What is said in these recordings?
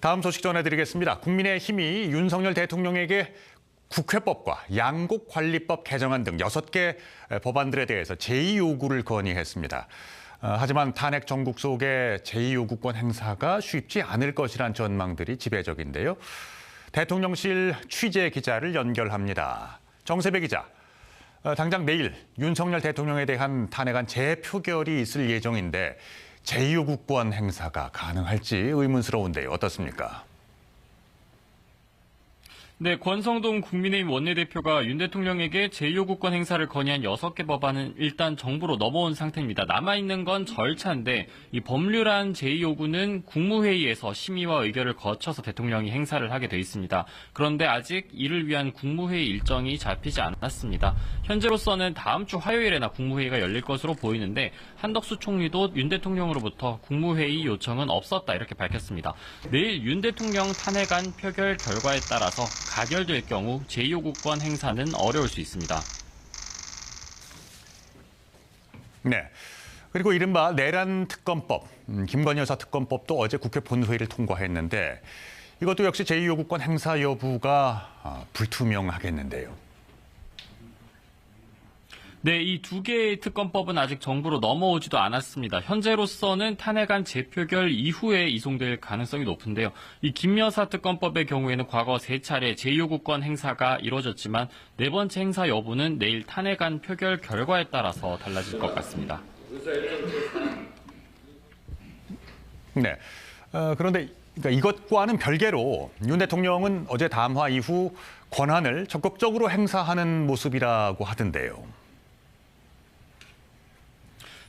다음 소식 전해드리겠습니다. 국민의힘이 윤석열 대통령에게 국회법과 양곡관리법 개정안 등 6개 법안들에 대해서 제2요구를 건의했습니다. 하지만 탄핵 정국 속의 제2요구권 행사가 쉽지 않을 것이란 전망들이 지배적인데요. 대통령실 취재 기자를 연결합니다. 정세배 기자, 당장 내일 윤석열 대통령에 대한 탄핵안 재표결이 있을 예정인데 제2요구권 행사가 가능할지 의문스러운데요. 어떻습니까? 네, 권성동 국민의힘 원내대표가 윤 대통령에게 제2요구권 행사를 건의한 6개 법안은 일단 정부로 넘어온 상태입니다. 남아있는 건 절차인데 이 법률안 제2요구는 국무회의에서 심의와 의결을 거쳐서 대통령이 행사를 하게 돼 있습니다. 그런데 아직 이를 위한 국무회의 일정이 잡히지 않았습니다. 현재로서는 다음 주 화요일에나 국무회의가 열릴 것으로 보이는데 한덕수 총리도 윤 대통령으로부터 국무회의 요청은 없었다 이렇게 밝혔습니다. 내일 윤 대통령 탄핵안 표결 결과에 따라서 가결될 경우 제2요구권 행사는 어려울 수 있습니다. 네. 그리고 이른바 내란 특검법, 김건희 여사 특검법도 어제 국회 본회의를 통과했는데 이것도 역시 제2요구권 행사 여부가 불투명하겠는데요. 네, 이 두 개의 특검법은 아직 정부로 넘어오지도 않았습니다. 현재로서는 탄핵안 재표결 이후에 이송될 가능성이 높은데요. 이 김여사 특검법의 경우에는 과거 3차례 제2요구권 행사가 이루어졌지만 네 번째 행사 여부는 내일 탄핵안 표결 결과에 따라서 달라질 것 같습니다. 네. 그런데 이것과는 별개로 윤 대통령은 어제 담화 이후 권한을 적극적으로 행사하는 모습이라고 하던데요.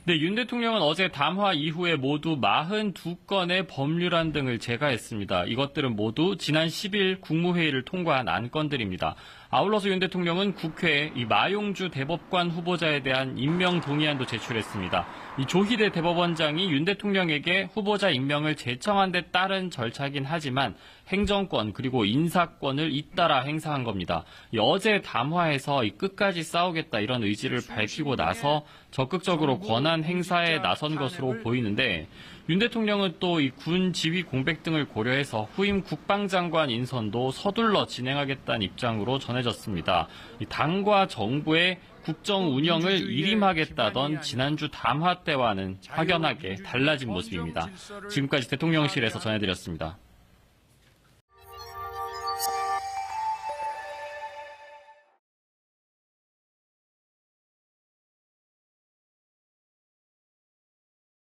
네, 윤 대통령은 어제 담화 이후에 모두 42건의 법률안 등을 제가했습니다. 이것들은 모두 지난 10일 국무회의를 통과한 안건들입니다. 아울러서 윤 대통령은 국회에 이 마용주 대법관 후보자에 대한 임명 동의안도 제출했습니다. 이 조희대 대법원장이 윤 대통령에게 후보자 임명을 제청한 데 따른 절차이긴 하지만 행정권 그리고 인사권을 잇따라 행사한 겁니다. 어제 담화에서 끝까지 싸우겠다 이런 의지를 밝히고 나서 적극적으로 권한 행사에 나선 것으로 보이는데 윤 대통령은 또 이 군 지휘 공백 등을 고려해서 후임 국방장관 인선도 서둘러 진행하겠다는 입장으로 전해졌습니다. 당과 정부의 국정 운영을 일임하겠다던 지난주 담화 때와는 확연하게 달라진 모습입니다. 지금까지 대통령실에서 전해드렸습니다.